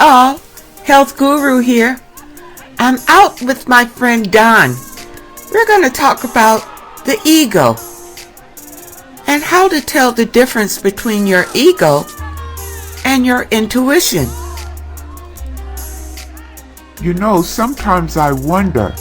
all, Health Guru here. I'm out with my friend Don. We're going to talk about the ego and how to tell the difference between your ego and your intuition. You know, sometimes I wonder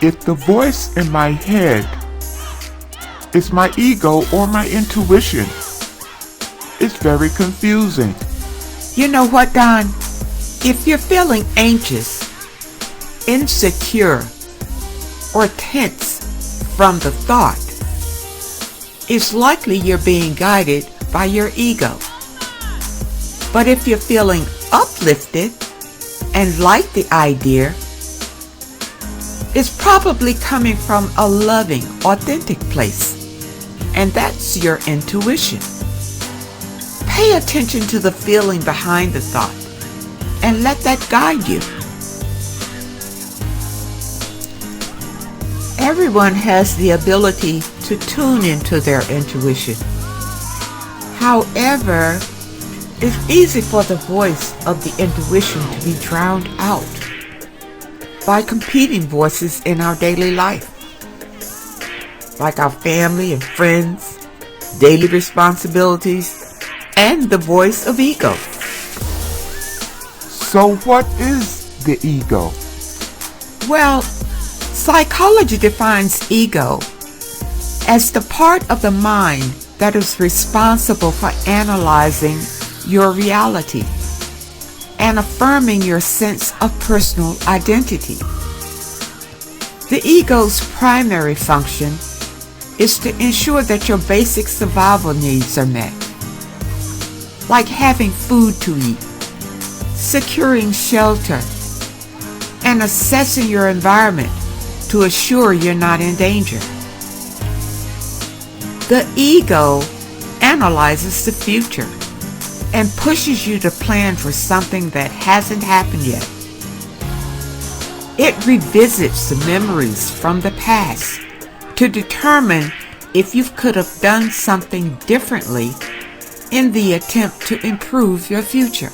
if the voice in my head is my ego or my intuition. It's very confusing. You know what, Don? If you're feeling anxious, insecure, or tense from the thought, it's likely you're being guided by your ego. But if you're feeling uplifted and like the idea, it's probably coming from a loving, authentic place. And that's your intuition. Pay attention to the feeling behind the thought and let that guide you. Everyone has the ability to tune into their intuition. However, it's easy for the voice of the intuition to be drowned out by competing voices in our daily life, like our family and friends, daily responsibilities, and the voice of ego. So what is the ego? Well, psychology defines ego as the part of the mind that is responsible for analyzing your reality and affirming your sense of personal identity. The ego's primary function is to ensure that your basic survival needs are met, like having food to eat, securing shelter, and assessing your environment to assure you're not in danger. The ego analyzes the future and pushes you to plan for something that hasn't happened yet. It revisits the memories from the past to determine if you could have done something differently in the attempt to improve your future.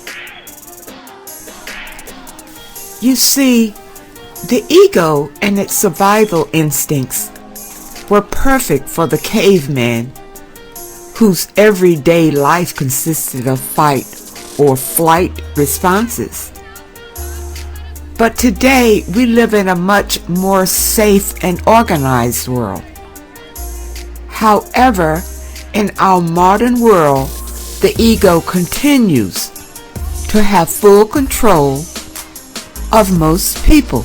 You see, the ego and its survival instincts were perfect for the caveman whose everyday life consisted of fight or flight responses. But today we live in a much more safe and organized world. However, in our modern world, the ego continues to have full control of most people.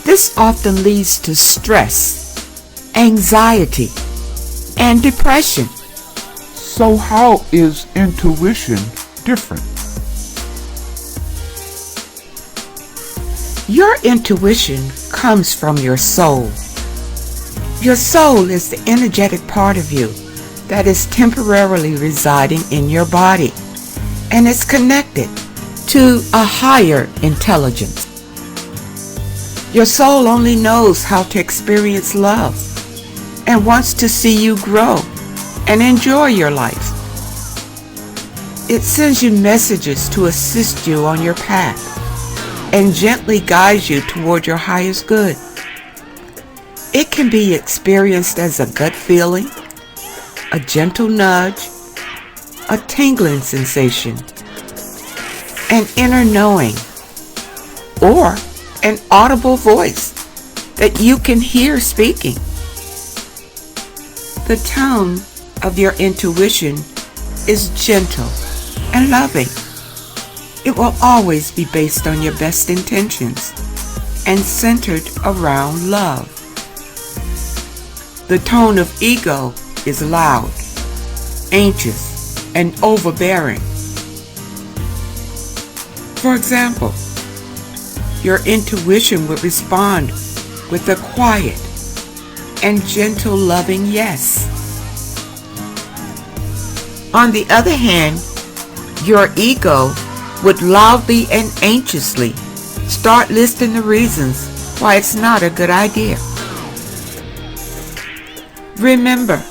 This often leads to stress, anxiety, and depression. So how is intuition different? Your intuition comes from your soul. Your soul is the energetic part of you that is temporarily residing in your body and is connected to a higher intelligence. Your soul only knows how to experience love and wants to see you grow and enjoy your life. It sends you messages to assist you on your path and gently guides you toward your highest good. It can be experienced as a gut feeling, a gentle nudge, a tingling sensation, an inner knowing, or an audible voice that you can hear speaking. The tone of your intuition is gentle and loving. It will always be based on your best intentions and centered around love. The tone of ego is loud, anxious, and overbearing. For example, your intuition would respond with a quiet and gentle, loving yes. On the other hand, your ego would loudly and anxiously start listing the reasons why it's not a good idea. Remember,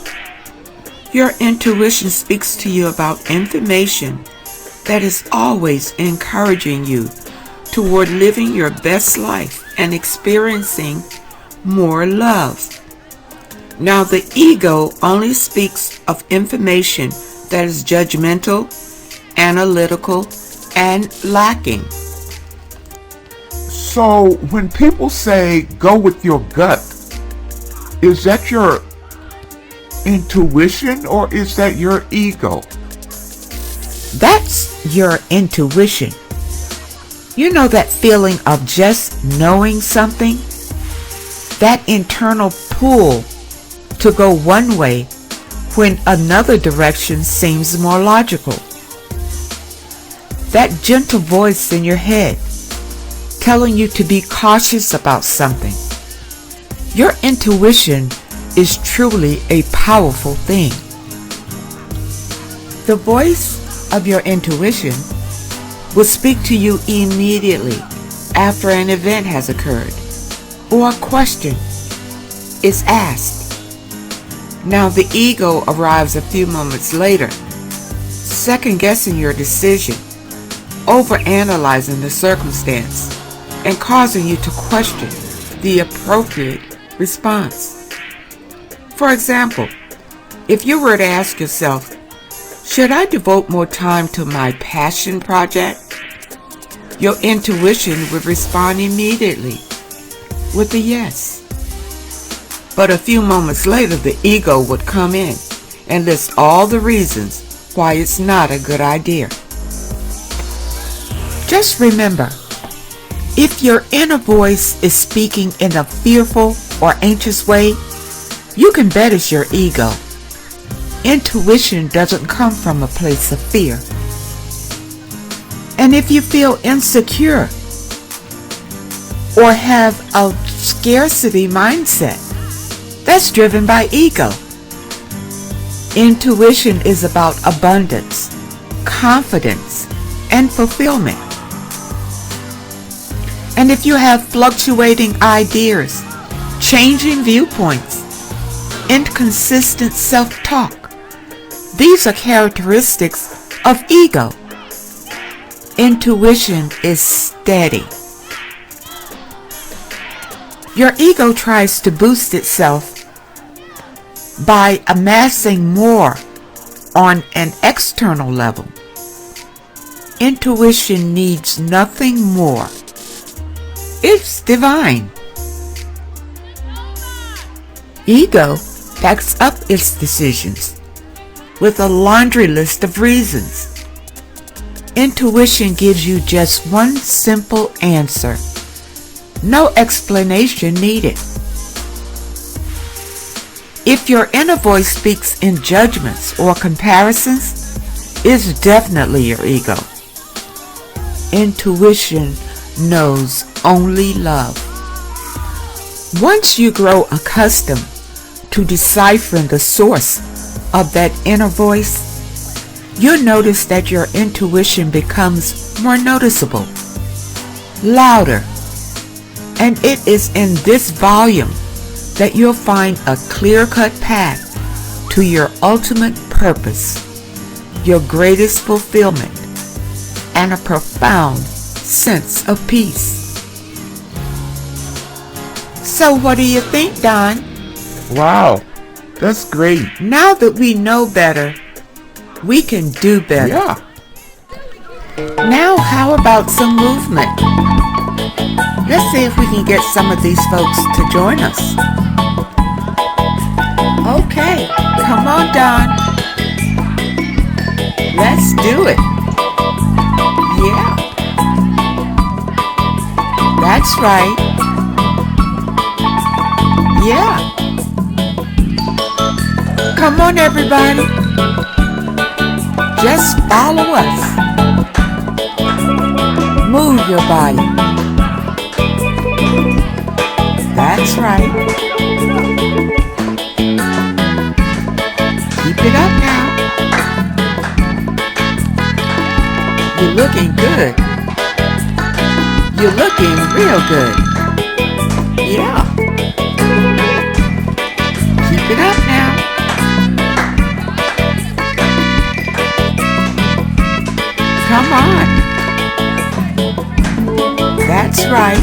your intuition speaks to you about information that is always encouraging you toward living your best life and experiencing more love. Now, the ego only speaks of information that is judgmental, analytical, and lacking. So when people say go with your gut, is that your intuition or is that your ego? That's your intuition. You know that feeling of just knowing something? That internal pull to go one way when another direction seems more logical. That gentle voice in your head telling you to be cautious about something. Your intuition is truly a powerful thing. The voice of your intuition will speak to you immediately after an event has occurred or a question is asked. Now the ego arrives a few moments later, second-guessing your decision, overanalyzing the circumstance, and causing you to question the appropriate response. For example, if you were to ask yourself, should I devote more time to my passion project? Your intuition would respond immediately with a yes. But a few moments later, the ego would come in and list all the reasons why it's not a good idea. Just remember, if your inner voice is speaking in a fearful or anxious way, you can bet it's your ego. Intuition doesn't come from a place of fear. And if you feel insecure or have a scarcity mindset, that's driven by ego. Intuition is about abundance, confidence, and fulfillment. And if you have fluctuating ideas, changing viewpoints, inconsistent self-talk, these are characteristics of ego. Intuition is steady. Your ego tries to boost itself by amassing more on an external level. Intuition needs nothing more. It's divine. Ego backs up its decisions with a laundry list of reasons. Intuition gives you just one simple answer. No explanation needed. If your inner voice speaks in judgments or comparisons, it's definitely your ego. Intuition knows only love. Once you grow accustomed to deciphering the source of that inner voice, you'll notice that your intuition becomes more noticeable, louder, and it is in this volume that you'll find a clear-cut path to your ultimate purpose, your greatest fulfillment, and a profound sense of peace. So what do you think, Don? Wow, that's great. Now that we know better, we can do better. Yeah. Now how about some movement? Let's see if we can get some of these folks to join us. Okay, come on, Don. Let's do it. Yeah. That's right. Yeah. Come on, everybody. Just follow us. Move your body. That's right. Keep it up now. You're looking good. You're looking real good. Yeah. Keep it up now. Come That's right.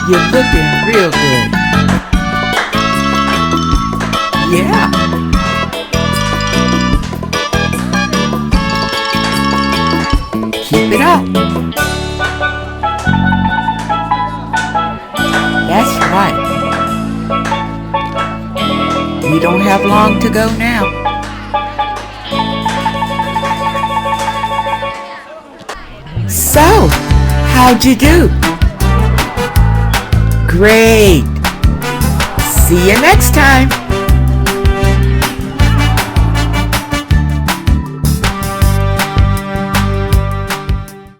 You're looking real good. Yeah. Keep it up. That's right. We don't have long to go now. So, how'd you do? Great. See you next time.